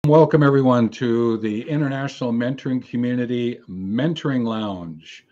Welcome everyone to the International Mentoring Community Mentoring Lounge.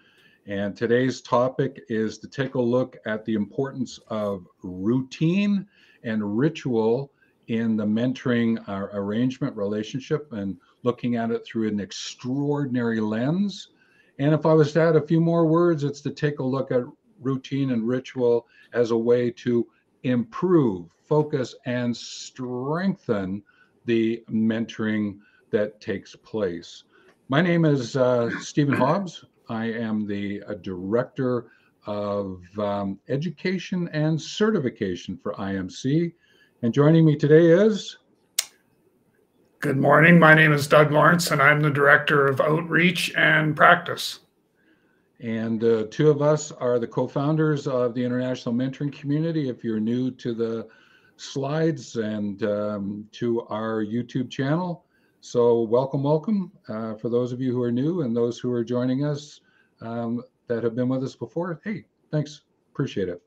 And today's topic is to take a look at the importance of routine and ritual in the mentoring arrangement relationship and looking at it through an extraordinary lens. And if I was to add a few more words, it's to take a look at routine and ritual as a way to improve, focus, and strengthen the mentoring that takes place. My name is Stephen Hobbs. I am the Director of Education and Certification for IMC. And joining me today is... Good morning. My name is Doug Lawrence, and I'm the Director of Outreach and Practice. And two of us are the co-founders of the International Mentoring Community. If you're new to the slides and to our YouTube channel. So welcome for those of you who are new and those who are joining us that have been with us before. Hey, thanks, appreciate it.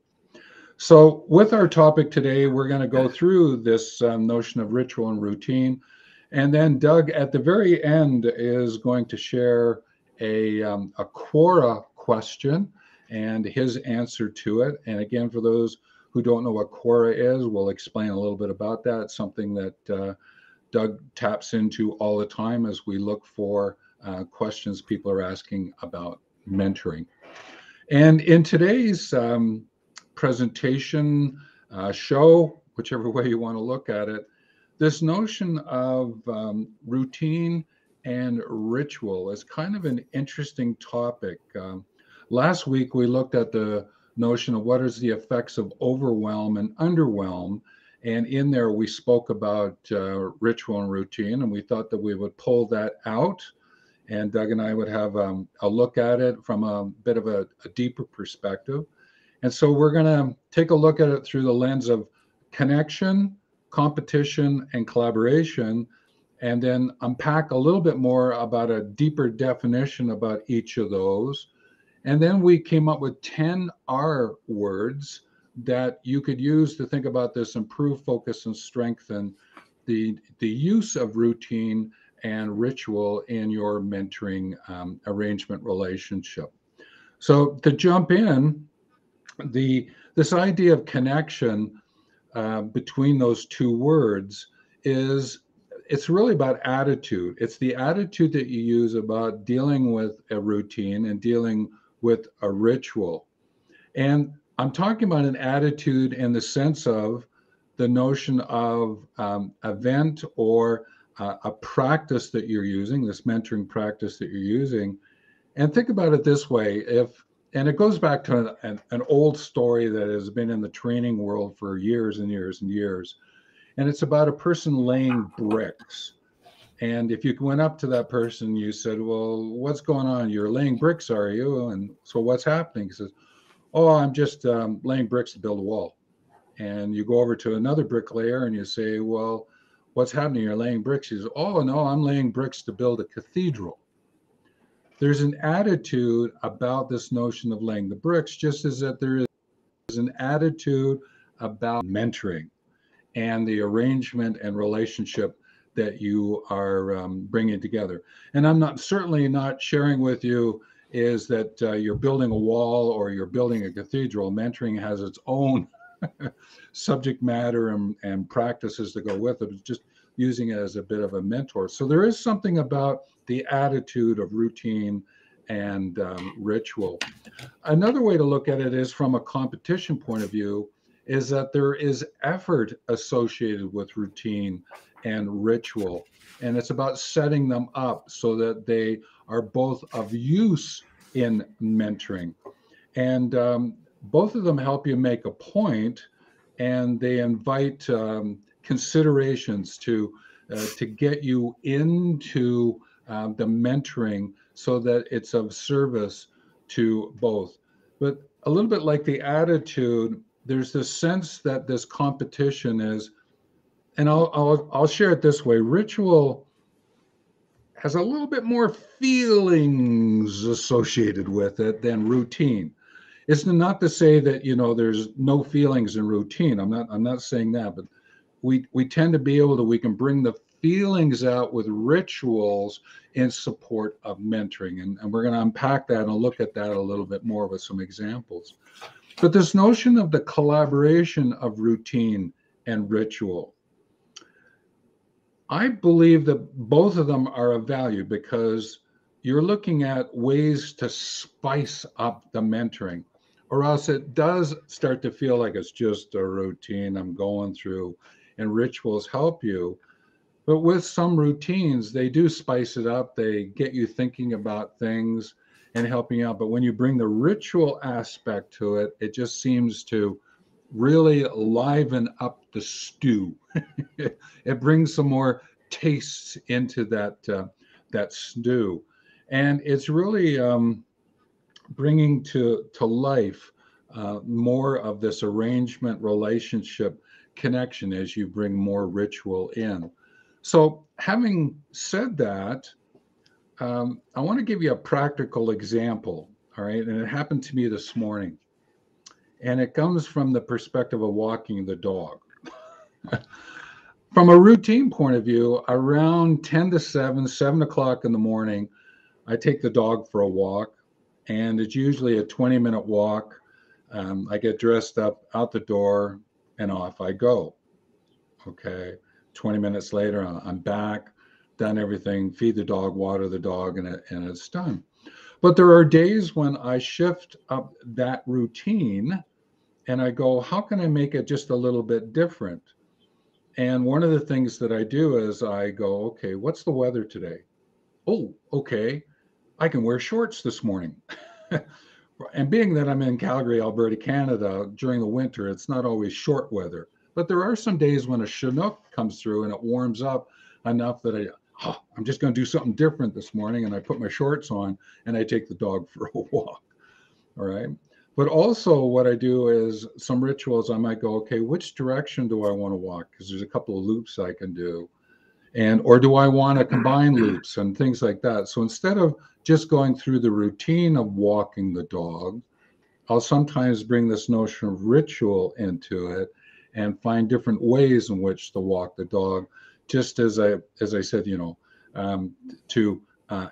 So with our topic today, we're going to go through this notion of ritual and routine. And then Doug at the very end is going to share a Quora question and his answer to it. And again, for those who don't know what Quora is, we'll explain a little bit about that. It's something that Doug taps into all the time as we look for questions people are asking about mentoring. And in today's presentation, show, whichever way you want to look at it, this notion of routine and ritual is kind of an interesting topic. Last week, we looked at the notion of what is the effects of overwhelm and underwhelm. And in there, we spoke about ritual and routine, and we thought that we would pull that out. And Doug and I would have a look at it from a bit of a deeper perspective. And so we're going to take a look at it through the lens of connection, competition, and collaboration, and then unpack a little bit more about a deeper definition about each of those. And then we came up with 10 R words that you could use to think about this, improve, focus, and strengthen the use of routine and ritual in your mentoring arrangement relationship. So to jump in, this idea of connection between those two words it's really about attitude. It's the attitude that you use about dealing with a routine and dealing with a ritual. And I'm talking about an attitude in the sense of the notion of event or a practice that you're using, this mentoring practice that you're using. And think about it this way, and it goes back to an old story that has been in the training world for years and years and years. And it's about a person laying bricks. And if you went up to that person, you said, well, what's going on? You're laying bricks, are you? And so what's happening? He says, oh, I'm just laying bricks to build a wall. And you go over to another bricklayer and you say, well, what's happening? You're laying bricks. He says, oh, no, I'm laying bricks to build a cathedral. There's an attitude about this notion of laying the bricks, just as that there is an attitude about mentoring and the arrangement and relationship that you are bringing together. And I'm certainly not sharing with you is that you're building a wall or you're building a cathedral. Mentoring has its own subject matter and practices to go with it. It's just using it as a bit of a mentor. So there is something about the attitude of routine and ritual. Another way to look at it is from a competition point of view, is that there is effort associated with routine and ritual. And it's about setting them up so that they are both of use in mentoring. And both of them help you make a point, and they invite considerations to get you into the mentoring so that it's of service to both. But a little bit like the attitude, there's this sense that this competition is, and I'll share it this way, ritual has a little bit more feelings associated with it than routine. It's not to say that, there's no feelings in routine. I'm not saying that, but we tend to be able to, we can bring the feelings out with rituals in support of mentoring. And we're going to unpack that and look at that a little bit more with some examples. But this notion of the collaboration of routine and ritual, I believe that both of them are of value because you're looking at ways to spice up the mentoring, or else it does start to feel like it's just a routine I'm going through, and rituals help you. But with some routines, they do spice it up. They get you thinking about things and helping out. But when you bring the ritual aspect to it, it just seems to really liven up the stew. It brings some more tastes into that stew. And it's really bringing to life more of this arrangement, relationship, connection as you bring more ritual in. So having said that, I want to give you a practical example, all right? And it happened to me this morning. And it comes from the perspective of walking the dog. From a routine point of view, around 10 to 7 o'clock in the morning, I take the dog for a walk, and it's usually a 20-minute walk. I get dressed up, out the door, and off I go. Okay, 20 minutes later, I'm back, done everything, feed the dog, water the dog, and it's done. But there are days when I shift up that routine and I go, how can I make it just a little bit different? And one of the things that I do is I go, okay, what's the weather today? Oh, okay, I can wear shorts this morning. And being that I'm in Calgary, Alberta, Canada, during the winter, it's not always short weather. But there are some days when a Chinook comes through and it warms up enough that I'm just going to do something different this morning. And I put my shorts on and I take the dog for a walk. All right. But also what I do is some rituals. I might go, okay, which direction do I want to walk? Because there's a couple of loops I can do. Or do I want to combine loops and things like that? So instead of just going through the routine of walking the dog, I'll sometimes bring this notion of ritual into it and find different ways in which to walk the dog, just as I said, to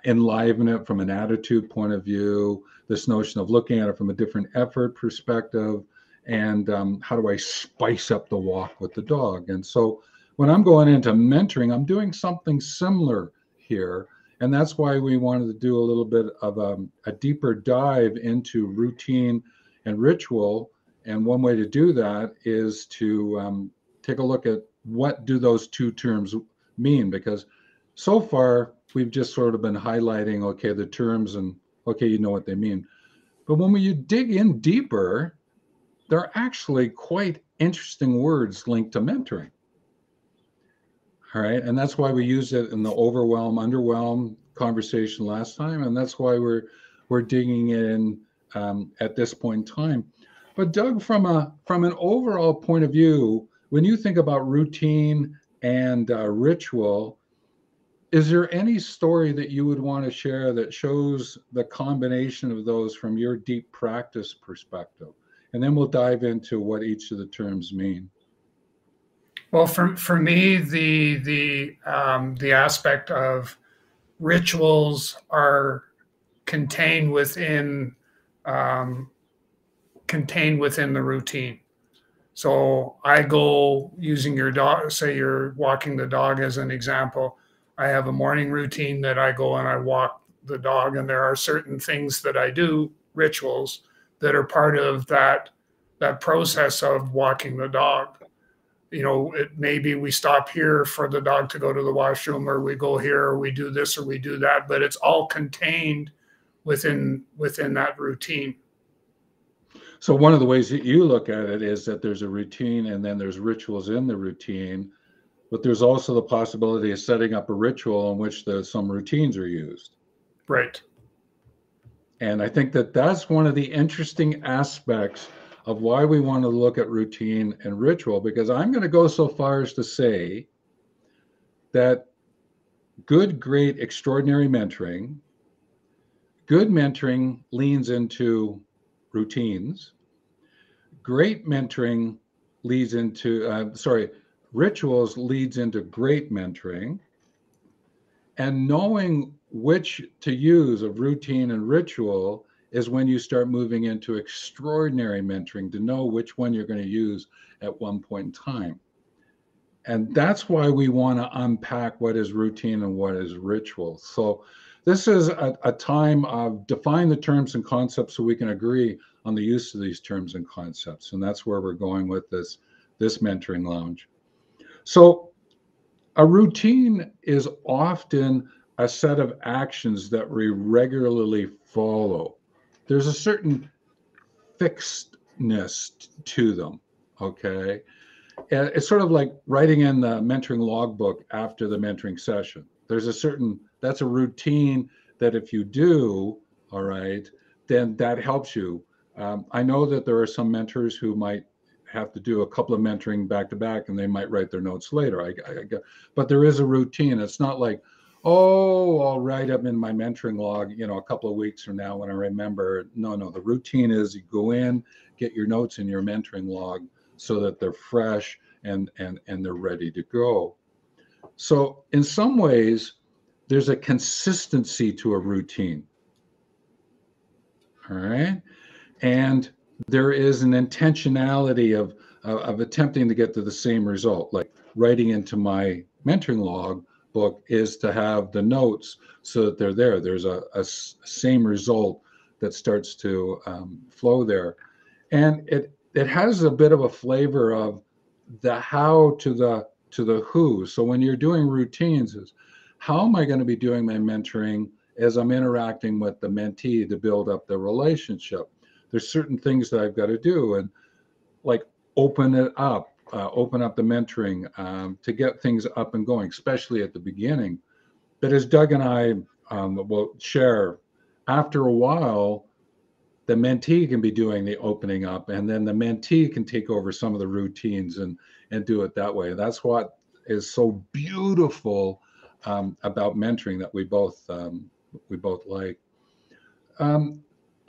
enliven it from an attitude point of view, this notion of looking at it from a different effort perspective, and how do I spice up the walk with the dog? And so when I'm going into mentoring, I'm doing something similar here. And that's why we wanted to do a little bit of a deeper dive into routine and ritual. And one way to do that is to take a look at what do those two terms mean, because so far we've just sort of been highlighting, okay, the terms and okay, you know what they mean. But when you dig in deeper, there are actually quite interesting words linked to mentoring. All right. And that's why we used it in the overwhelm, underwhelm conversation last time. And that's why we're digging in at this point in time. But Doug, from an overall point of view, when you think about routine and ritual, is there any story that you would want to share that shows the combination of those from your deep practice perspective? And then we'll dive into what each of the terms mean. Well, for me, the aspect of rituals are contained within the routine. So I go using your dog, say you're walking the dog as an example. I have a morning routine that I go and I walk the dog, and there are certain things that I do, rituals, that are part of that process of walking the dog. Maybe we stop here for the dog to go to the washroom, or we go here, or we do this, or we do that, but it's all contained within that routine. So one of the ways that you look at it is that there's a routine and then there's rituals in the routine, but there's also the possibility of setting up a ritual in which some routines are used. Right. And I think that that's one of the interesting aspects of why we want to look at routine and ritual, because I'm going to go so far as to say that good, great, extraordinary mentoring, good mentoring leans into routines. Great mentoring leads into, rituals leads into great mentoring, and knowing which to use of routine and ritual is when you start moving into extraordinary mentoring, to know which one you're going to use at one point in time. And that's why we want to unpack what is routine and what is ritual. So this is a time of define the terms and concepts so we can agree on the use of these terms and concepts. And that's where we're going with this mentoring lounge. So a routine is often a set of actions that we regularly follow. There's a certain fixedness to them, okay? It's sort of like writing in the mentoring logbook after the mentoring session. There's a certain, that's a routine that if you do, all right, then that helps you. I know that there are some mentors who might have to do a couple of mentoring back to back and they might write their notes later. But there is a routine. It's not like, oh, I'll write them in my mentoring log, a couple of weeks from now when I remember. No, the routine is you go in, get your notes in your mentoring log so that they're fresh and they're ready to go. So in some ways, there's a consistency to a routine. All right. And there is an intentionality of attempting to get to the same result. Like writing into my mentoring log book is to have the notes so that they're there. There's a same result that starts to flow there. And it has a bit of a flavor of the how to the who. So when you're doing routines, is how am I going to be doing my mentoring as I'm interacting with the mentee to build up the relationship? There's certain things that I've got to do, and like open up the mentoring to get things up and going, especially at the beginning. But as Doug and I will share, after a while, the mentee can be doing the opening up, and then the mentee can take over some of the routines and do it that way. That's what is so beautiful about mentoring that we both like.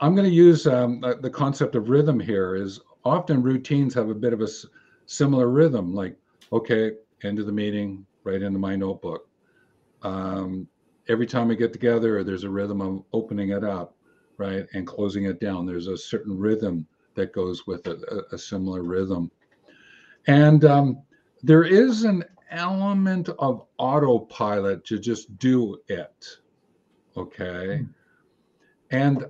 I'm going to use the concept of rhythm here. Is often routines have a bit of a similar rhythm, like, okay, end of the meeting, right into my notebook. Every time we get together, there's a rhythm of opening it up, right, and closing it down. There's a certain rhythm that goes with it, a similar rhythm. And there is an element of autopilot to just do it, okay? And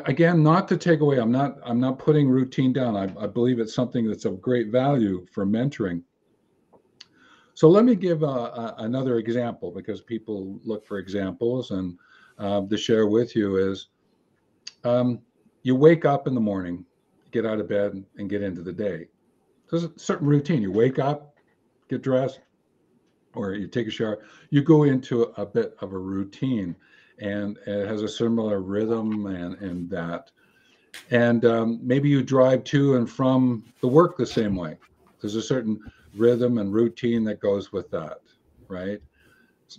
again, not to take away, I'm not putting routine down. I believe it's something that's of great value for mentoring. So let me give another example, because people look for examples, and to share with you is you wake up in the morning, get out of bed, and get into the day. There's a certain routine. You wake up, get dressed, or you take a shower. You go into a bit of a routine, and it has a similar rhythm and that. And maybe you drive to and from the work the same way. There's a certain rhythm and routine that goes with that, right?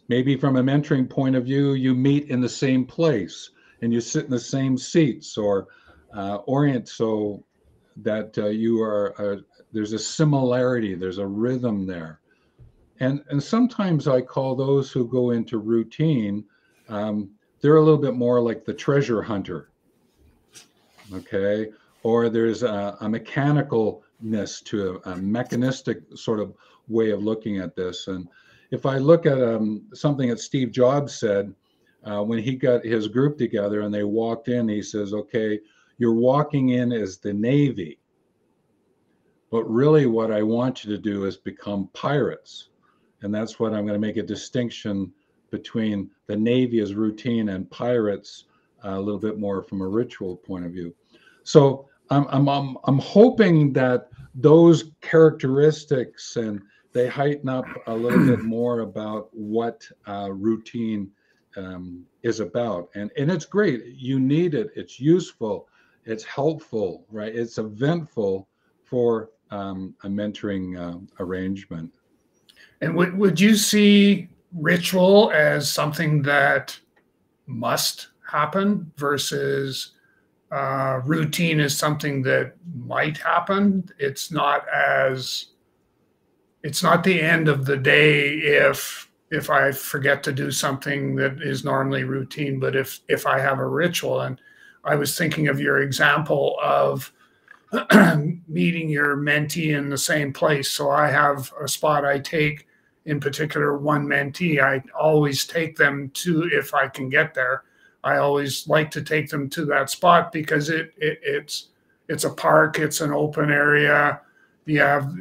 Maybe from a mentoring point of view, you meet in the same place and you sit in the same seats, or orient so that you are, there's a similarity, there's a rhythm there. And sometimes I call those who go into routine, they're a little bit more like the treasure hunter, okay? Or there's a mechanicalness to a mechanistic sort of way of looking at this. And if I look at something that Steve Jobs said when he got his group together and they walked in, he says, okay, you're walking in as the Navy, but really what I want you to do is become pirates. And that's what I'm going to make a distinction between the Navy as routine and pirates a little bit more from a ritual point of view. So I'm hoping that those characteristics, and they heighten up a little bit more about what routine is about. And it's great. You need it. It's useful. It's helpful, right? It's eventful for a mentoring arrangement. And would you see ritual as something that must happen versus routine is something that might happen? It's not as it's not the end of the day if I forget to do something that is normally routine, but if I have a ritual. And I was thinking of your example of meeting your mentee in the same place. So I have a spot I take, in particular one mentee. I always take them to, if I can get there, I always like to take them to that spot because it's a park, it's an open area. You have,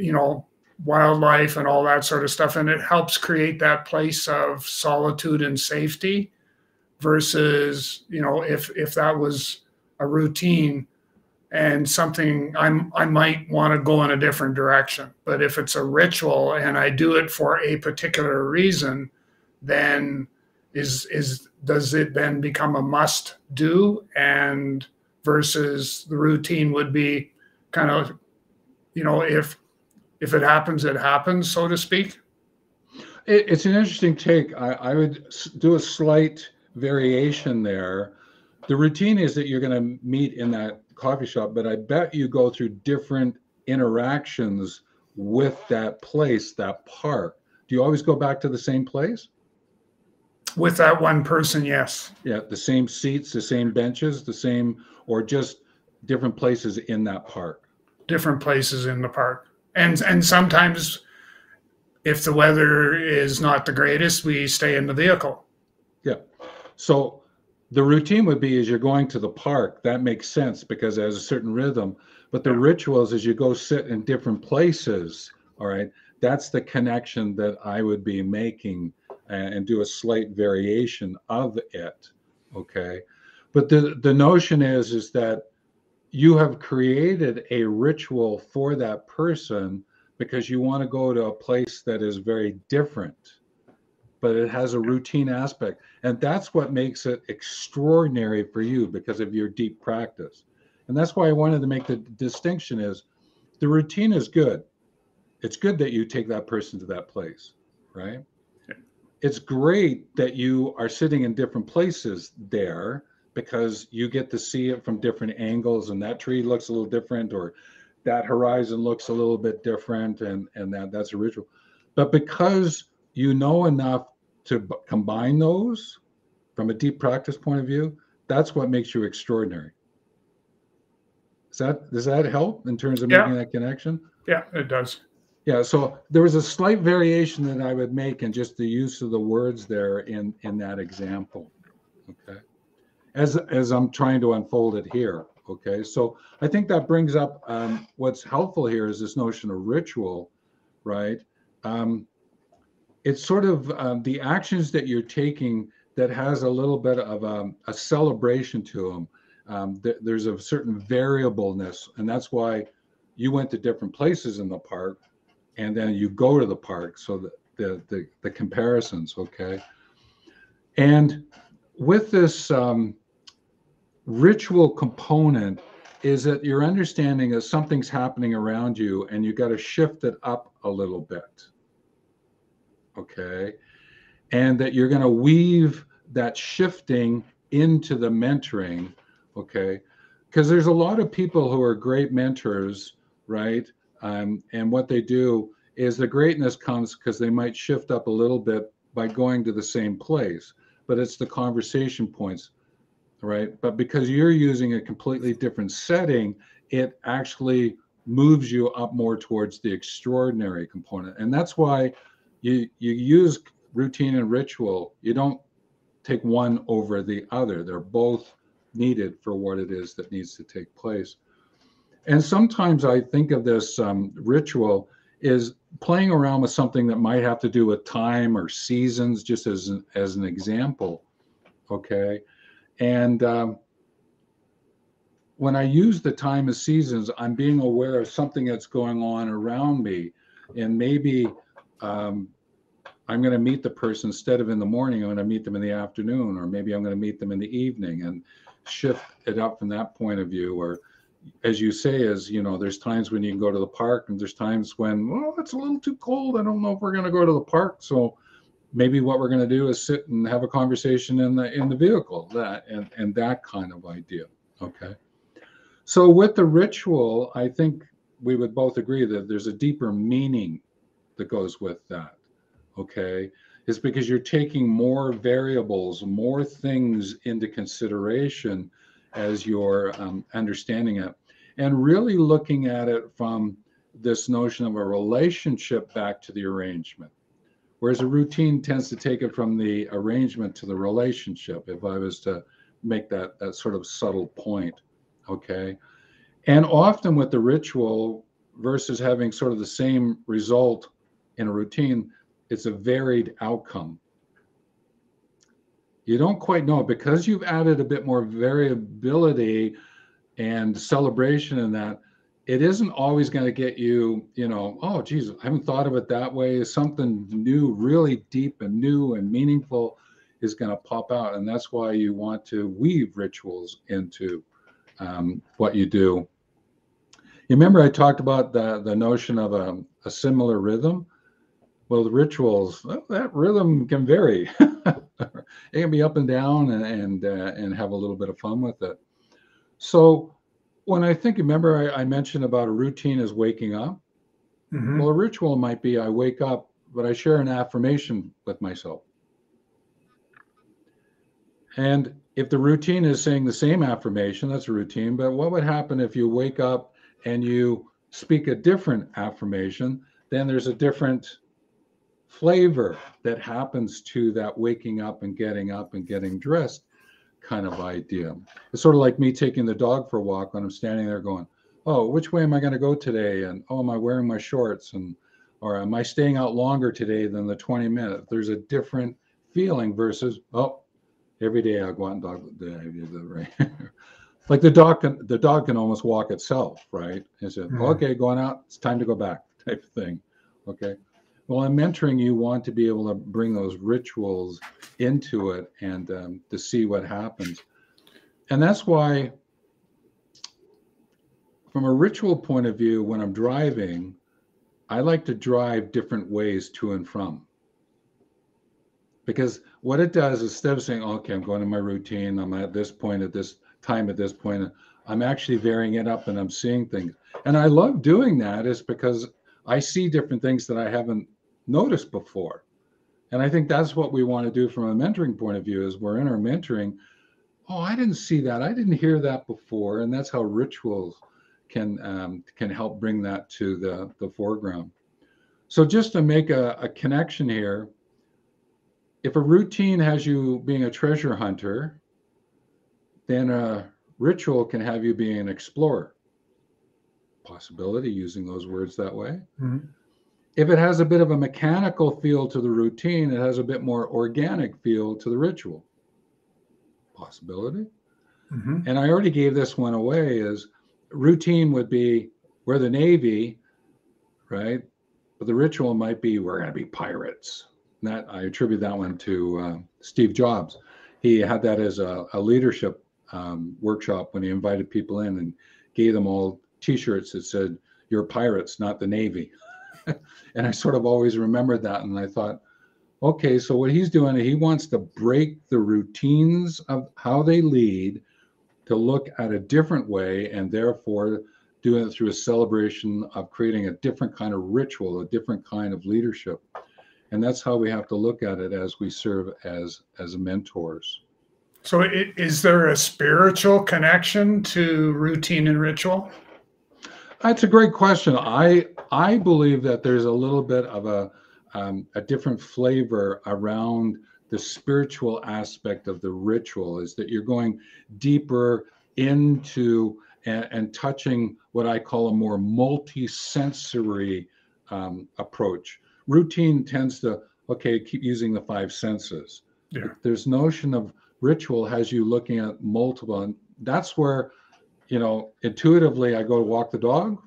wildlife and all that sort of stuff, and it helps create that place of solitude and safety versus, if that was a routine and something I might want to go in a different direction. But if it's a ritual and I do it for a particular reason, then does it then become a must do? And versus the routine would be kind of, if it happens, so to speak. It's an interesting take. I would do a slight variation there. The routine is that you're going to meet in that coffee shop, but I bet you go through different interactions with that place, that park. Do you always go back to the same place? With that one person, yes. Yeah, the same seats, the same benches, the same, or just different places in that park? Different places in the park. And sometimes if the weather is not the greatest, we stay in the vehicle. Yeah. So the routine would be as you're going to the park, that makes sense because it has a certain rhythm. But the rituals as you go sit in different places, all right, that's the connection that I would be making and do a slight variation of it, okay? But the notion is that you have created a ritual for that person because you want to go to a place that is very different, but it has a routine aspect. And that's what makes it extraordinary for you because of your deep practice. And that's why I wanted to make the distinction is the routine is good. It's good that you take that person to that place, right? It's great that you are sitting in different places there because you get to see it from different angles and that tree looks a little different or that horizon looks a little bit different and that's a ritual. But because you know enough to combine those from a deep practice point of view, that's what makes you extraordinary. Does that help in terms of making that connection? Yeah, it does. Yeah, so there was a slight variation that I would make in just the use of the words there in that example, okay? As I'm trying to unfold it here, okay? So I think that brings up what's helpful here is this notion of ritual, right? It's sort of the actions that you're taking that has a little bit of a celebration to them. There's a certain variableness, and that's why you went to different places in the park, and then you go to the park. So the comparisons, okay. And with this ritual component, is that your understanding is something's happening around you, and you got to shift it up a little bit. Okay, and that you're going to weave that shifting into the mentoring, okay, because there's a lot of people who are great mentors, right? And what they do is the greatness comes because they might shift up a little bit by going to the same place, but it's the conversation points, right? But because you're using a completely different setting, it actually moves you up more towards the extraordinary component, and that's why you use routine and ritual. You don't take one over the other. They're both needed for what it is that needs to take place. And sometimes I think of this ritual is playing around with something that might have to do with time or seasons, just as an example, okay? And when I use the time of seasons, I'm being aware of something that's going on around me, and maybe I'm going to meet the person instead of in the morning, I'm going to meet them in the afternoon, or maybe I'm going to meet them in the evening and shift it up from that point of view. Or as you say, there's times when you can go to the park and there's times when, well, it's a little too cold. I don't know if we're going to go to the park. So maybe what we're going to do is sit and have a conversation in the vehicle, and that kind of idea. Okay. So with the ritual, I think we would both agree that there's a deeper meaning that goes with that. Okay. It's because you're taking more variables, more things into consideration as you're understanding it, and really looking at it from this notion of a relationship back to the arrangement. Whereas a routine tends to take it from the arrangement to the relationship, if I was to make that sort of subtle point. Okay. And often with the ritual versus having sort of the same result in a routine, it's a varied outcome. You don't quite know, because you've added a bit more variability and celebration in that. It isn't always going to get you, oh, geez, I haven't thought of it that way. Something new, really deep and new and meaningful is going to pop out. And that's why you want to weave rituals into what you do. You remember I talked about the notion of a similar rhythm? Well, the rituals, that rhythm can vary. It can be up and down and have a little bit of fun with it. So when I think, remember I mentioned about a routine as waking up? Mm-hmm. Well, a ritual might be I wake up, but I share an affirmation with myself. And if the routine is saying the same affirmation, that's a routine. But what would happen if you wake up and you speak a different affirmation? Then there's a different flavor that happens to that waking up and getting dressed kind of idea. It's sort of like me taking the dog for a walk when I'm standing there going, oh, which way am I going to go today? And oh, am I wearing my shorts? And or am I staying out longer today than the 20 minutes? There's a different feeling versus, oh, every day I go out and dog the day, right? Like the dog can almost walk itself, right? It's a, okay, going out, it's time to go back type of thing. Okay. Well, in mentoring, you want to be able to bring those rituals into it and to see what happens. And that's why, from a ritual point of view, when I'm driving, I like to drive different ways to and from. Because what it does, instead of saying, okay, I'm going to my routine, I'm at this point, at this time, at this point, I'm actually varying it up and I'm seeing things. And I love doing that, is because I see different things that I haven't noticed before. And I think that's what we want to do from a mentoring point of view, is we're in our mentoring. Oh, I didn't see that. I didn't hear that before. And that's how rituals can help bring that to the foreground. So just to make a connection here, if a routine has you being a treasure hunter, then a ritual can have you being an explorer. Possibility, using those words that way. Mm-hmm. If it has a bit of a mechanical feel to the routine, it has a bit more organic feel to the ritual. Possibility. Mm-hmm. And I already gave this one away, is routine would be, we're the Navy, right? But the ritual might be, we're going to be pirates. And that, I attribute that one to Steve Jobs. He had that as a leadership workshop when he invited people in and gave them all T-shirts that said, you're pirates, not the Navy. And I sort of always remembered that. And I thought, okay, so what he's doing, he wants to break the routines of how they lead to look at a different way, and therefore doing it through a celebration of creating a different kind of ritual, a different kind of leadership. And that's how we have to look at it as we serve as mentors. So is there a spiritual connection to routine and ritual? That's a great question. I believe that there's a little bit of a different flavor around the spiritual aspect of the ritual, is that you're going deeper into and touching what I call a more multi-sensory approach. Routine tends to, okay, keep using the five senses. Yeah. There's notion of ritual has you looking at multiple, and that's where, intuitively I go to walk the dog.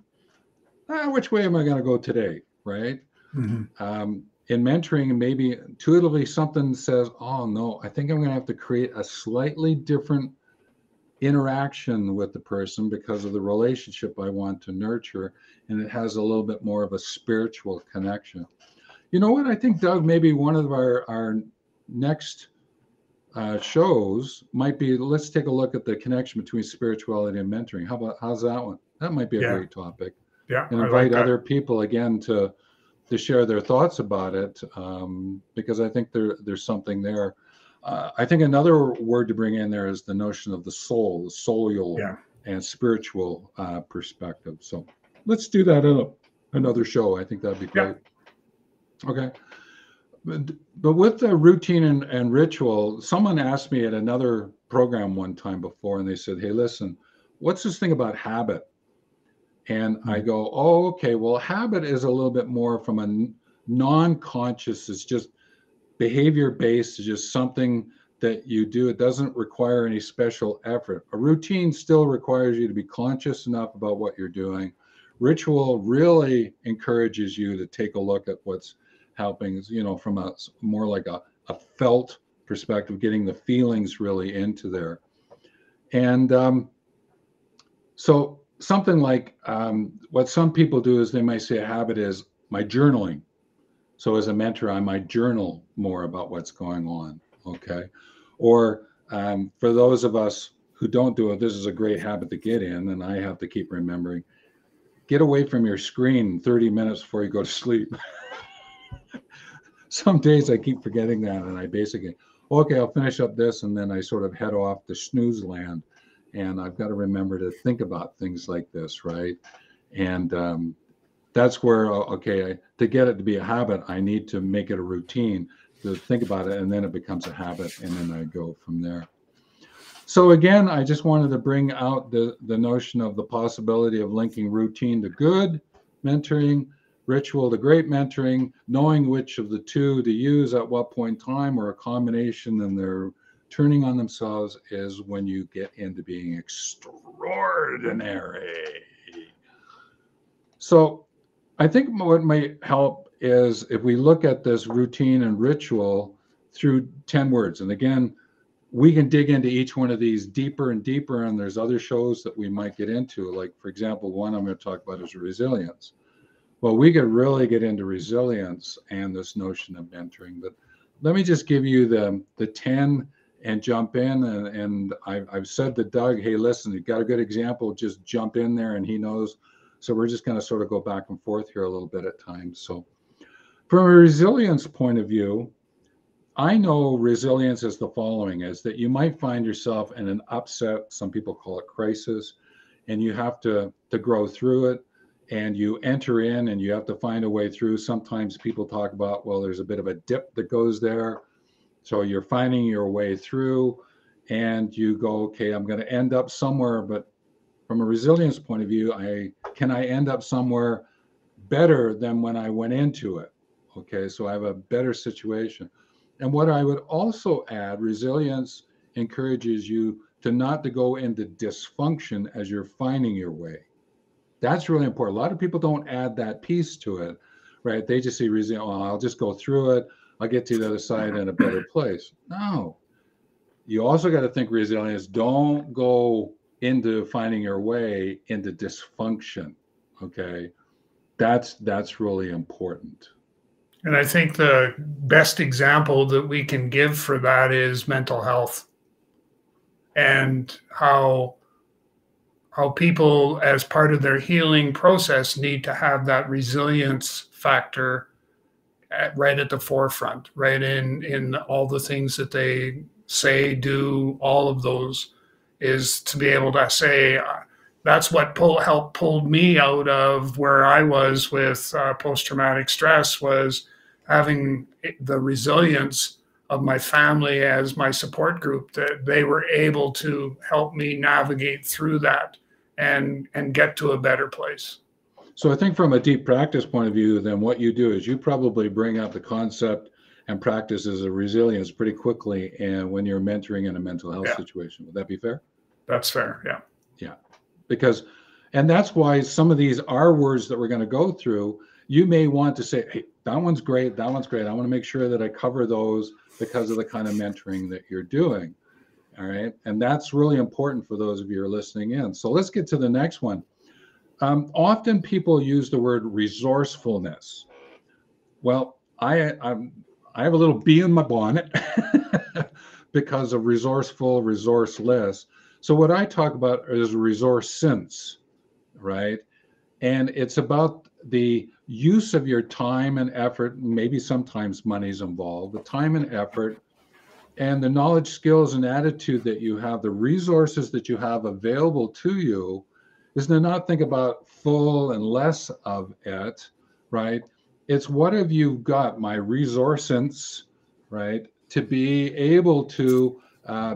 Which way am I going to go today, right? Mm-hmm. In mentoring, maybe intuitively something says, oh no, I think I'm going to have to create a slightly different interaction with the person because of the relationship I want to nurture, and it has a little bit more of a spiritual connection. You know what? I think, Doug, maybe one of our next shows might be, let's take a look at the connection between spirituality and mentoring. How's that one? That might be a great topic. Yeah, and invite other people again to to share their thoughts about it, because I think there's something there. I think another word to bring in there is the notion of the soul, the soul Yeah. and spiritual perspective. So let's do that in another show. I think that'd be great. Yeah. Okay. But with the routine and ritual, someone asked me at another program one time before, and they said, hey, listen, what's this thing about habit? And I go, oh, okay, well, habit is a little bit more from a non-conscious, it's just behavior-based, it's just something that you do. It doesn't require any special effort. A routine still requires you to be conscious enough about what you're doing. Ritual really encourages you to take a look at what's helping, from a more like a felt perspective, getting the feelings really into there. And so something like what some people do is they might say a habit is my journaling. So as a mentor, I might journal more about what's going on, okay? Or for those of us who don't do it, this is a great habit to get in, and I have to keep remembering, get away from your screen 30 minutes before you go to sleep. Some days I keep forgetting that, and I basically, okay, I'll finish up this, and then I sort of head off to snooze land, and I've got to remember to think about things like this, right? And that's where, okay, to get it to be a habit, I need to make it a routine to think about it, and then it becomes a habit, and then I go from there. So again, I just wanted to bring out the notion of the possibility of linking routine to good mentoring, ritual to great mentoring, knowing which of the two to use at what point in time, or a combination, and they're turning on themselves is when you get into being extraordinary. So I think what might help is if we look at this routine and ritual through 10 words. And again, we can dig into each one of these deeper and deeper, and there's other shows that we might get into. Like, for example, one I'm going to talk about is resilience. Well, we could really get into resilience and this notion of mentoring, but let me just give you the 10 and jump in. And I've said to Doug, hey, listen, you got a good example, just jump in there, and he knows. So we're just going to sort of go back and forth here a little bit at times. So from a resilience point of view, I know resilience is the following, is that you might find yourself in an upset, some people call it crisis, and you have to grow through it, and you enter in and you have to find a way through. Sometimes people talk about, well, there's a bit of a dip that goes there. So you're finding your way through, and you go, okay, I'm going to end up somewhere, but from a resilience point of view, can I end up somewhere better than when I went into it? Okay, so I have a better situation. And what I would also add, resilience encourages you to not to go into dysfunction as you're finding your way. That's really important. A lot of people don't add that piece to it, right? They just see resilience, oh, I'll just go through it. I'll get to the other side in a better place. No, you also got to think resilience. Don't go into finding your way into dysfunction. Okay, that's really important. And I think the best example that we can give for that is mental health, and how people, as part of their healing process, need to have that resilience factor right at the forefront, right in all the things that they say, do, all of those, is to be able to say, that's what helped pulled me out of where I was with post-traumatic stress, was having the resilience of my family as my support group, that they were able to help me navigate through that and get to a better place. So I think from a deep practice point of view, then what you do is you probably bring up the concept and practices of resilience pretty quickly, and when you're mentoring in a mental health situation. Would that be fair? That's fair, yeah. Yeah, because, and that's why some of these are words that we're going to go through. You may want to say, hey, that one's great, that one's great. I want to make sure that I cover those because of the kind of mentoring that you're doing. All right. And that's really important for those of you who are listening in. So let's get to the next one. Often people use the word resourcefulness. Well, I have a little bee in my bonnet because of resourceful, resourceless. So what I talk about is resourcence, right? And it's about the use of your time and effort, maybe sometimes money's involved, the time and effort, and the knowledge, skills, and attitude that you have, the resources that you have available to you, is to not think about full and less of it, right? It's what have you got, my resourcence, right? To be able to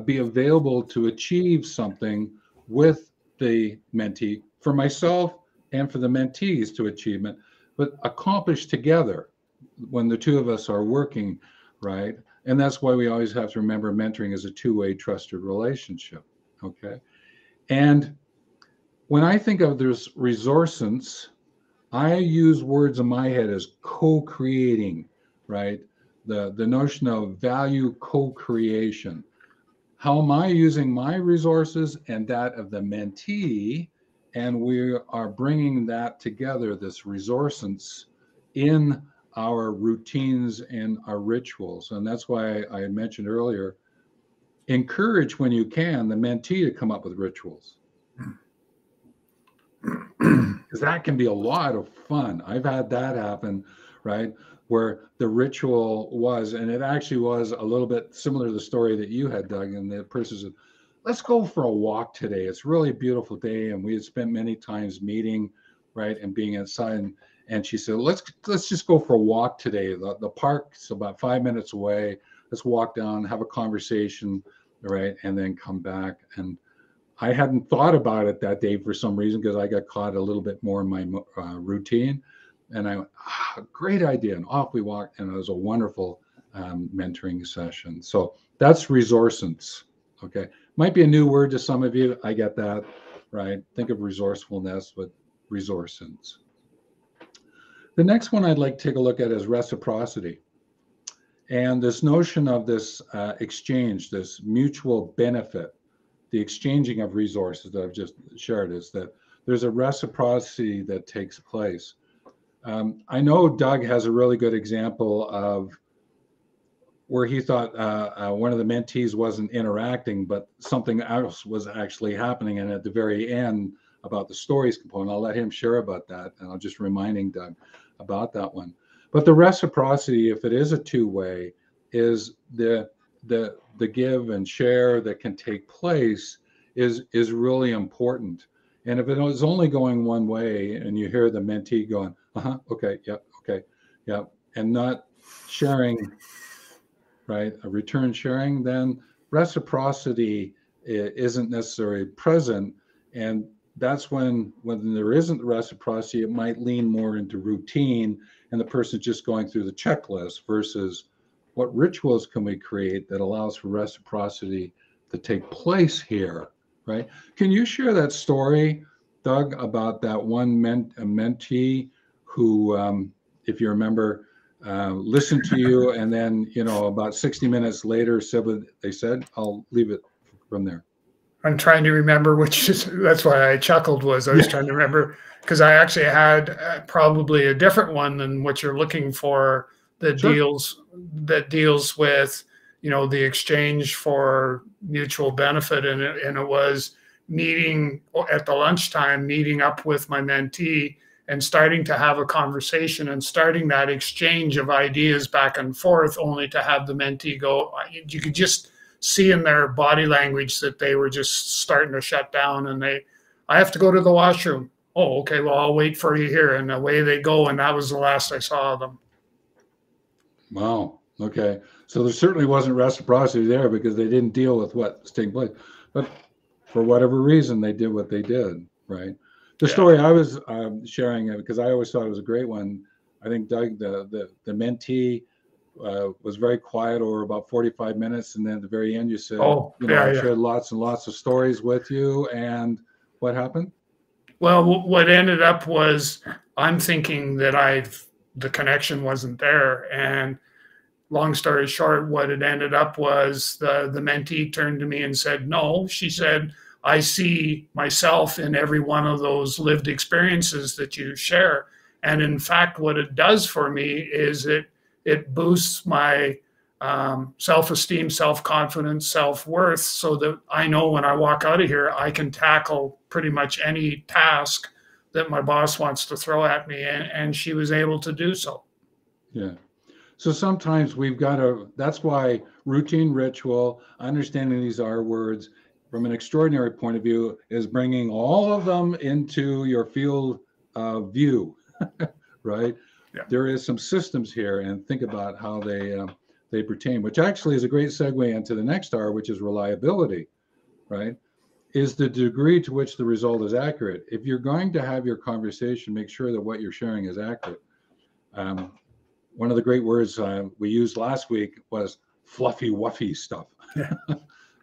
be available to achieve something with the mentee, for myself and for the mentees to achievement, but accomplished together when the two of us are working, right? And that's why we always have to remember mentoring is a two-way trusted relationship, okay? And when I think of this resourcence, I use words in my head as co-creating, right? The notion of value co-creation. How am I using my resources and that of the mentee? And we are bringing that together, this resourcence, in our routines and our rituals. And that's why I mentioned earlier, encourage when you can the mentee to come up with rituals. Because that can be a lot of fun. I've had that happen, right? Where the ritual was, and it actually was a little bit similar to the story that you had, Doug, and the person said, let's go for a walk today. It's a really beautiful day. And we had spent many times meeting, right, and being outside. And she said, let's just go for a walk today. The park's about 5 minutes away. Let's walk down, have a conversation, right, and then come back. And I hadn't thought about it that day for some reason because I got caught a little bit more in my routine. And I went, great idea. And off we walked. And it was a wonderful mentoring session. So that's resourcence. Okay. Might be a new word to some of you. I get that, right? Think of resourcefulness, but resourcence. The next one I'd like to take a look at is reciprocity. And this notion of this exchange, this mutual benefit, the exchanging of resources that I've just shared, is that there's a reciprocity that takes place. I know Doug has a really good example of where he thought one of the mentees wasn't interacting, but something else was actually happening. And at the very end, about the stories component, I'll let him share about that. And I'm just reminding Doug about that one. But the reciprocity, if it is a two-way, is the give and share that can take place is really important. And if it was only going one way and you hear the mentee going, okay, yep, okay, yep, and not sharing, right, a return sharing, then reciprocity isn't necessarily present. And that's when there isn't reciprocity, it might lean more into routine and the person's just going through the checklist versus what rituals can we create that allows for reciprocity to take place here, right? Can you share that story, Doug, about that one mentee who, if you remember, listened to you and then, about 60 minutes later said what they said? I'll leave it from there. I'm trying to remember that's why I chuckled I was trying to remember, because I actually had probably a different one than what you're looking for that Sure. deals with, the exchange for mutual benefit. And it was meeting at the lunchtime, meeting up with my mentee and starting to have a conversation and starting that exchange of ideas back and forth, only to have the mentee go, you could just see in their body language that they were just starting to shut down, and I have to go to the washroom. Oh, okay, well, I'll wait for you here. And away they go. And that was the last I saw of them. Wow. Okay. So there certainly wasn't reciprocity there because they didn't deal with what's taking place. But for whatever reason, they did what they did, right? The story I was sharing, because I always thought it was a great one. I think Doug, the mentee, was very quiet over about 45 minutes. And then at the very end, you said, I shared lots and lots of stories with you. And what happened? Well, what ended up was I'm thinking that the connection wasn't there. And long story short, what it ended up was the mentee turned to me and said, no, she said, I see myself in every one of those lived experiences that you share. And in fact, what it does for me is it boosts my self-esteem, self-confidence, self-worth, so that I know when I walk out of here, I can tackle pretty much any task that my boss wants to throw at me, and she was able to do so. Yeah. So sometimes we've got to, that's why routine, ritual, understanding these R words from an extraordinary point of view is bringing all of them into your field of view, right? Yeah. There is some systems here, and think about how they pertain, which actually is a great segue into the next R, which is reliability, right? Is the degree to which the result is accurate. If you're going to have your conversation, make sure that what you're sharing is accurate. One of the great words we used last week was fluffy wuffy stuff,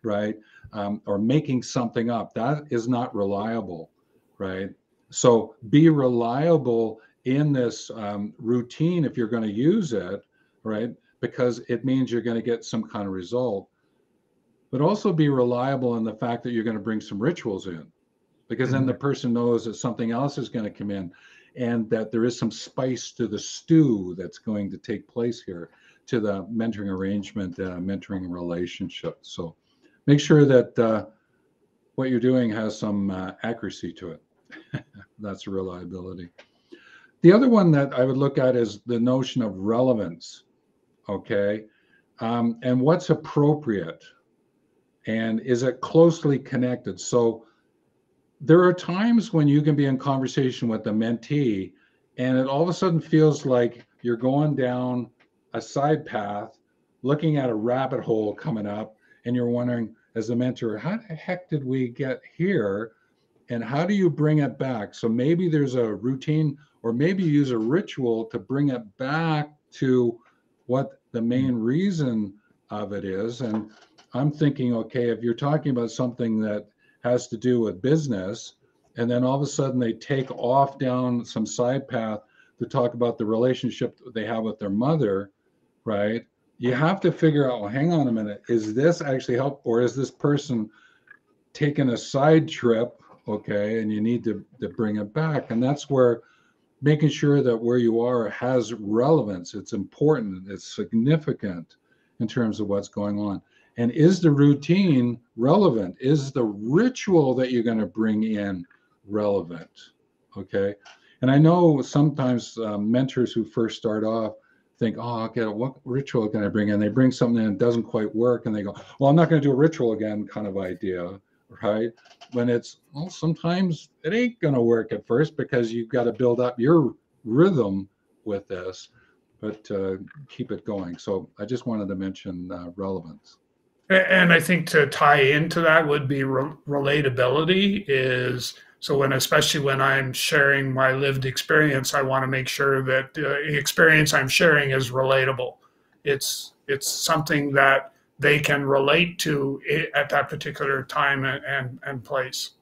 right? Or making something up. That is not reliable, right? So be reliable in this routine if you're going to use it, right? Because it means you're going to get some kind of result. But also be reliable in the fact that you're going to bring some rituals in, because then the person knows that something else is going to come in, and that there is some spice to the stew that's going to take place here, to the mentoring arrangement, mentoring relationship. So make sure that what you're doing has some accuracy to it. That's reliability. The other one that I would look at is the notion of relevance, okay? And what's appropriate, and is it closely connected? So there are times when you can be in conversation with a mentee and it all of a sudden feels like you're going down a side path, looking at a rabbit hole coming up, and you're wondering, as a mentor, how the heck did we get here? And how do you bring it back? So maybe there's a routine, or maybe you use a ritual to bring it back to what the main reason of it is. And I'm thinking, okay, if you're talking about something that has to do with business, and then all of a sudden they take off down some side path to talk about the relationship they have with their mother, right? You have to figure out, well, hang on a minute, is this actually help, or is this person taking a side trip, okay, and you need to bring it back? And that's where making sure that where you are has relevance. It's important, it's significant in terms of what's going on. And is the routine relevant? Is the ritual that you're going to bring in relevant? Okay. And I know sometimes mentors who first start off think, oh, okay, what ritual can I bring in? They bring something in, it doesn't quite work, and they go, well, I'm not going to do a ritual again, kind of idea, right? When it's, well, sometimes it ain't going to work at first, because you've got to build up your rhythm with this, but keep it going. So I just wanted to mention relevance. And I think to tie into that would be relatability. Is so when, especially when I'm sharing my lived experience, I want to make sure that the experience I'm sharing is relatable. It's something that they can relate to at that particular time and place.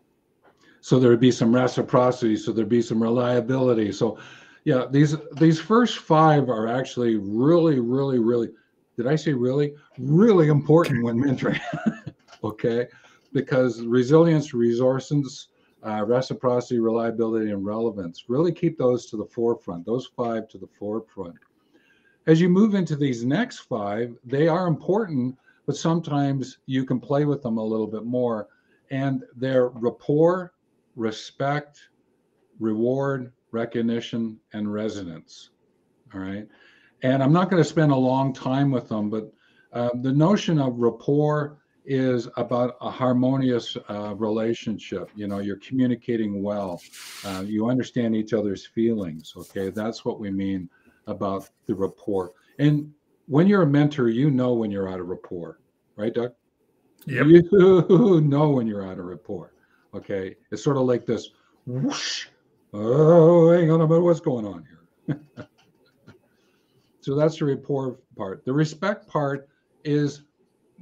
So there would be some reciprocity. So there'd be some reliability. So yeah, these first five are actually really, really, really, did I say really? Really important when mentoring, okay? Because resilience, resourcence, reciprocity, reliability, and relevance, really keep those to the forefront, those five to the forefront. As you move into these next five, they are important, but sometimes you can play with them a little bit more. And they're rapport, respect, reward, recognition, and resonance, all right? And I'm not going to spend a long time with them, but the notion of rapport is about a harmonious relationship. You know, you're communicating well. You understand each other's feelings, okay? That's what we mean about the rapport. And when you're a mentor, you know when you're out of rapport, right, Doug? Yep. You know when you're out of rapport, okay? It's sort of like this whoosh. Oh, hang on a minute, what's going on here? So that's the rapport part. The respect part is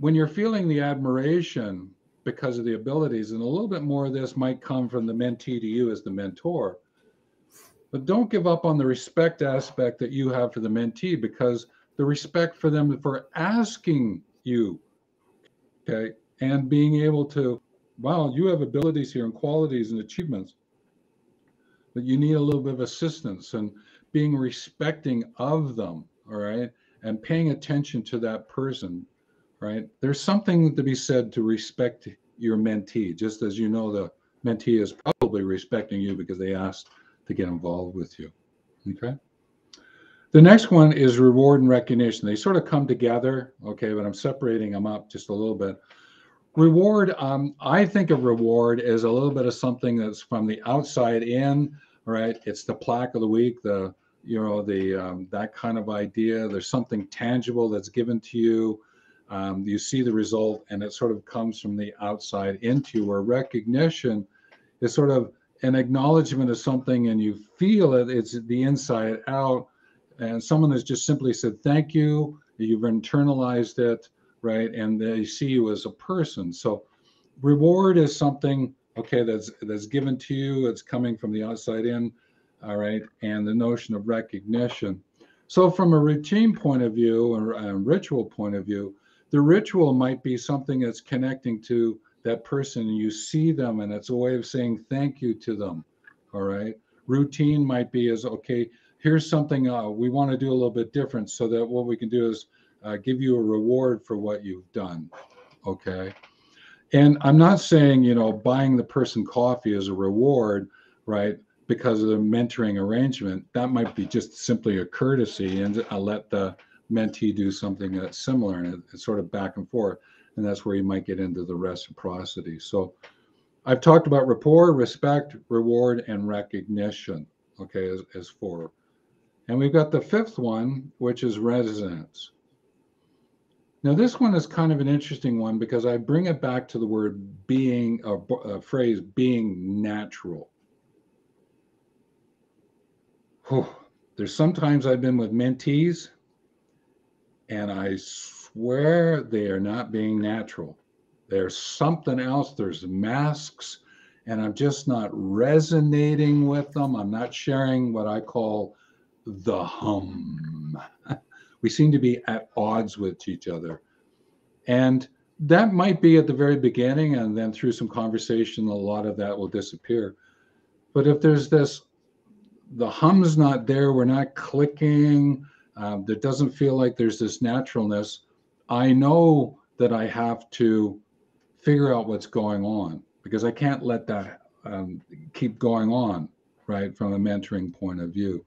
when you're feeling the admiration because of the abilities, and a little bit more of this might come from the mentee to you as the mentor. But don't give up on the respect aspect that you have for the mentee, because the respect for them for asking you, okay, and being able to, wow, you have abilities here and qualities and achievements, but you need a little bit of assistance, and being respecting of them, all right, and paying attention to that person, right? There's something to be said to respect your mentee, just as you know the mentee is probably probably respecting you because they asked to get involved with you. Okay. The next one is reward and recognition. They sort of come together, okay, but I'm separating them up just a little bit. Reward, I think of reward as a little bit of something that's from the outside in, right? It's the plaque of the week, that kind of idea. There's something tangible that's given to you. You see the result, and it sort of comes from the outside into you. Where recognition is sort of an acknowledgement of something, and you feel it. It's the inside out, and someone has just simply said thank you. You've internalized it, right? And they see you as a person. So reward is something, okay, that's given to you. It's coming from the outside in, all right? And the notion of recognition. So from a routine point of view or a ritual point of view, the ritual might be something that's connecting to that person, and you see them, and it's a way of saying thank you to them, all right? Routine might be as, okay, here's something we want to do a little bit different, so that what we can do is give you a reward for what you've done, okay? And I'm not saying, buying the person coffee is a reward, right? Because of the mentoring arrangement. That might be just simply a courtesy, and I'll let the mentee do something that's similar, and it's sort of back and forth. And that's where you might get into the reciprocity. So I've talked about rapport, respect, reward, and recognition, okay, as four. And we've got the fifth one, which is resonance. Now, this one is kind of an interesting one because I bring it back to the word being, a phrase, being natural. Whew. There's sometimes I've been with mentees, and I swear they are not being natural. There's something else. There's masks, and I'm just not resonating with them. I'm not sharing what I call the hum. We seem to be at odds with each other. And that might be at the very beginning, and then through some conversation, a lot of that will disappear. But if there's the hum's not there, we're not clicking, there doesn't feel like there's this naturalness, I know that I have to figure out what's going on, because I can't let that keep going on, right, from a mentoring point of view.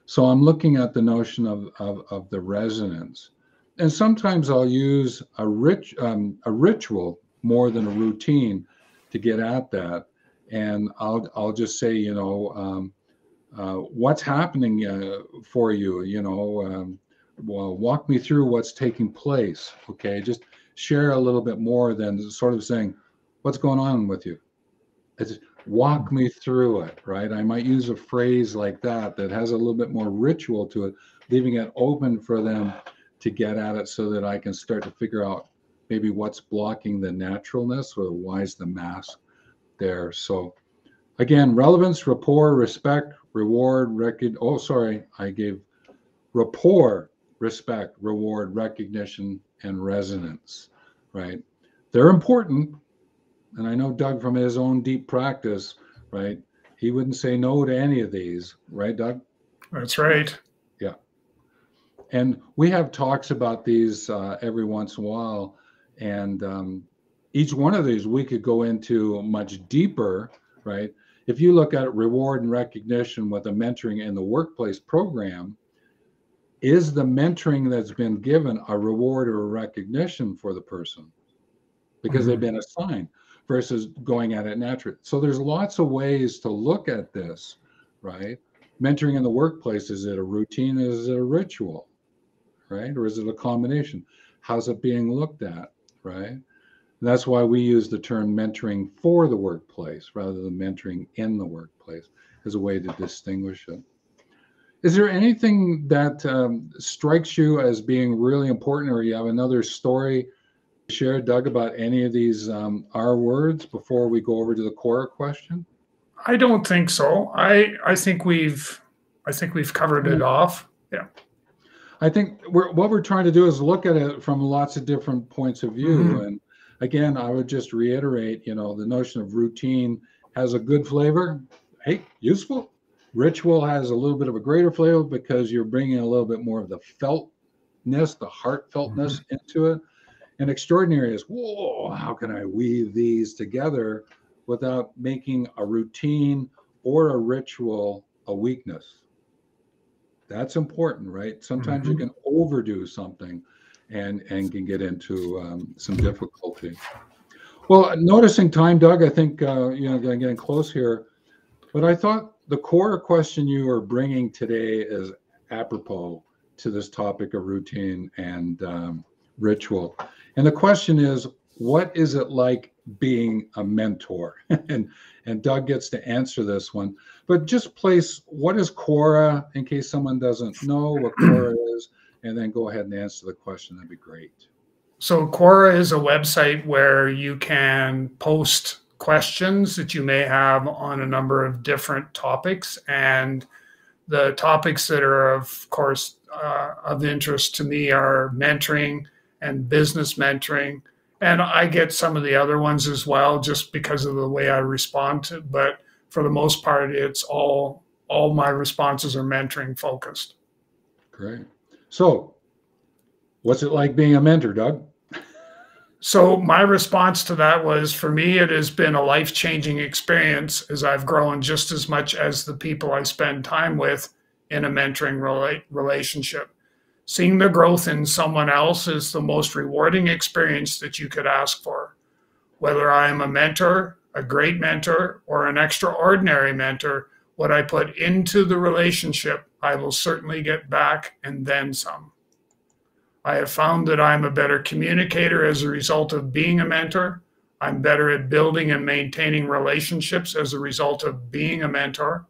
So I'm looking at the notion of the resonance. And sometimes I'll use a ritual more than a routine to get at that. And I'll just say, what's happening for you, well, walk me through what's taking place. Okay, just share a little bit more than sort of saying, what's going on with you? It's walk me through it, right? I might use a phrase like that has a little bit more ritual to it, leaving it open for them to get at it, so that I can start to figure out maybe what's blocking the naturalness, or why is the mask there. So again, relevance, rapport, respect, reward, I gave rapport, respect, reward, recognition, and resonance, right? They're important. And I know Doug, from his own deep practice, right, he wouldn't say no to any of these, right, Doug? That's right. Yeah. And we have talks about these every once in a while. And each one of these we could go into much deeper, right? If you look at reward and recognition with a mentoring in the workplace program, is the mentoring that's been given a reward or a recognition for the person because they've been assigned, versus going at it naturally? So there's lots of ways to look at this, right? Mentoring in the workplace, is it a routine? Is it a ritual, right? Or is it a combination? How's it being looked at, right? And that's why we use the term mentoring for the workplace rather than mentoring in the workplace, as a way to distinguish it. Is there anything that strikes you as being really important, or you have another story to share, Doug, about any of these R words before we go over to the core question? I don't think so. I think we've covered it off. Yeah. I think what we're trying to do is look at it from lots of different points of view. And again, I would just reiterate, the notion of routine has a good flavor. Hey, useful. Ritual has a little bit of a greater flavor because you're bringing a little bit more of the feltness, the heartfeltness into it. And extraordinary is, whoa, how can I weave these together without making a routine or a ritual a weakness. That's important, right? Sometimes you can overdo something and can get into some difficulty. Well, noticing time, Doug, I think, getting close here, but I thought the core question you are bringing today is apropos to this topic of routine and ritual. And the question is, what is it like being a mentor? and Doug gets to answer this one. But just place, what is Quora, in case someone doesn't know what Quora is, and then go ahead and answer the question. That'd be great. So Quora is a website where you can post questions that you may have on a number of different topics. And the topics that are, of course, of interest to me are mentoring and business mentoring. And I get some of the other ones as well, just because of the way I respond to. But for the most part, it's all my responses are mentoring focused. Great. So what's it like being a mentor, Doug? So my response to that was, for me, it has been a life-changing experience as I've grown just as much as the people I spend time with in a mentoring relationship. Seeing the growth in someone else is the most rewarding experience that you could ask for. Whether I am a mentor, a great mentor, or an extraordinary mentor, what I put into the relationship, I will certainly get back and then some. I have found that I'm a better communicator as a result of being a mentor. I'm better at building and maintaining relationships as a result of being a mentor.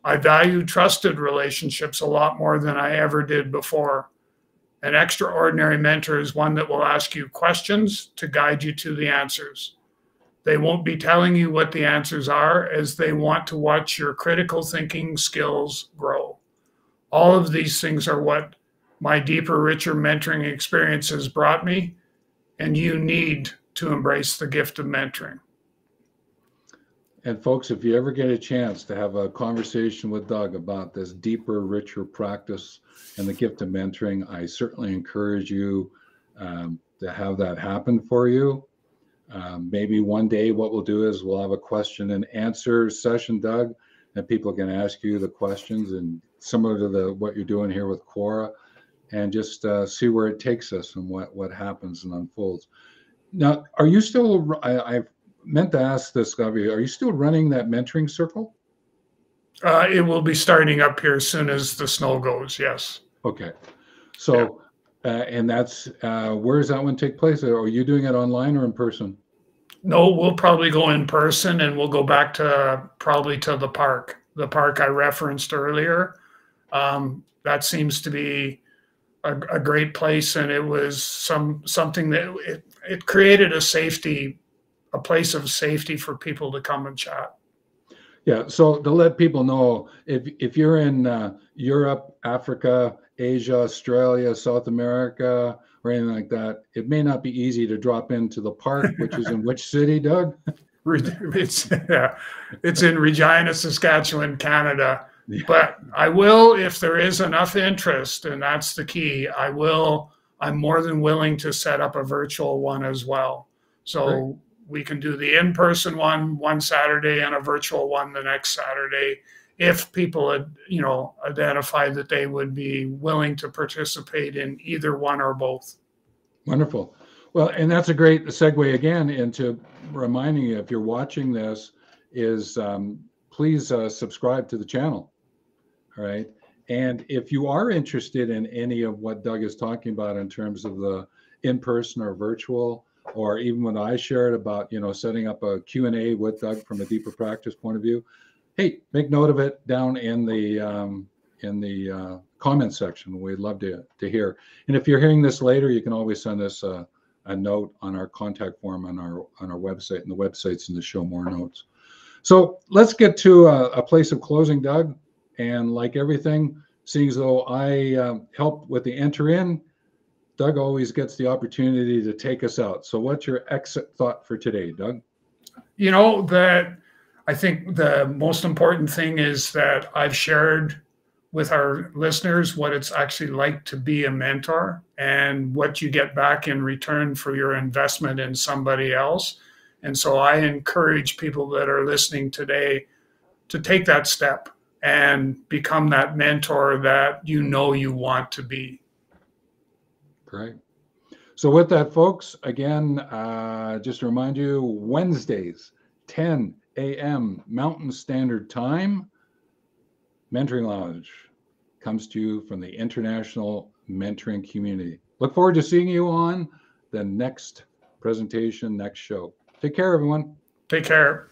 I value trusted relationships a lot more than I ever did before. An extraordinary mentor is one that will ask you questions to guide you to the answers. They won't be telling you what the answers are, as they want to watch your critical thinking skills grow. All of these things are what my deeper, richer mentoring experience has brought me, and you need to embrace the gift of mentoring. And folks, if you ever get a chance to have a conversation with Doug about this deeper, richer practice and the gift of mentoring, I certainly encourage you to have that happen for you. Maybe one day what we'll do is we'll have a question and answer session, Doug, and people can ask you the questions, and similar to what you're doing here with Quora, and just see where it takes us and what happens and unfolds. Now, are you still, I meant to ask this, Gavi, are you still running that mentoring circle? It will be starting up here as soon as the snow goes, yes. Okay. So, and that's, where does that one take place? Are you doing it online or in person? No, we'll probably go in person, and we'll go back to probably to the park I referenced earlier. That seems to be a great place, and it was something that it created a place of safety for people to come and chat. Yeah, so to let people know, if you're in Europe, Africa, Asia, Australia, South America, or anything like that, it may not be easy to drop into the park, which is in which city, Doug? It's in Regina, Saskatchewan, Canada. Yeah. But I will, if there is enough interest, and that's the key, I'm more than willing to set up a virtual one as well. So great. We can do the in-person one Saturday and a virtual one the next Saturday, if people had, identify that they would be willing to participate in either one or both. Wonderful. Well, and that's a great segue again into reminding you, if you're watching this, is please subscribe to the channel. All right. And if you are interested in any of what Doug is talking about in terms of the in-person or virtual, or even when I shared about, setting up a Q&A with Doug from a deeper practice point of view, hey, make note of it down in the comment section. We'd love to hear. And if you're hearing this later, you can always send us a note on our contact form on our website, and the website's in the show more notes. So let's get to a place of closing, Doug. And like everything, seeing as though I helped with the enter in, Doug always gets the opportunity to take us out. So what's your exit thought for today, Doug? That I think the most important thing is that I've shared with our listeners what it's actually like to be a mentor and what you get back in return for your investment in somebody else. And so I encourage people that are listening today to take that step and become that mentor that you know you want to be. Great. So with that, folks, again, just to remind you, Wednesdays, 10 a.m. Mountain Standard Time, Mentoring Lounge comes to you from the international mentoring community. Look forward to seeing you on the next presentation, next show. Take care, everyone. Take care.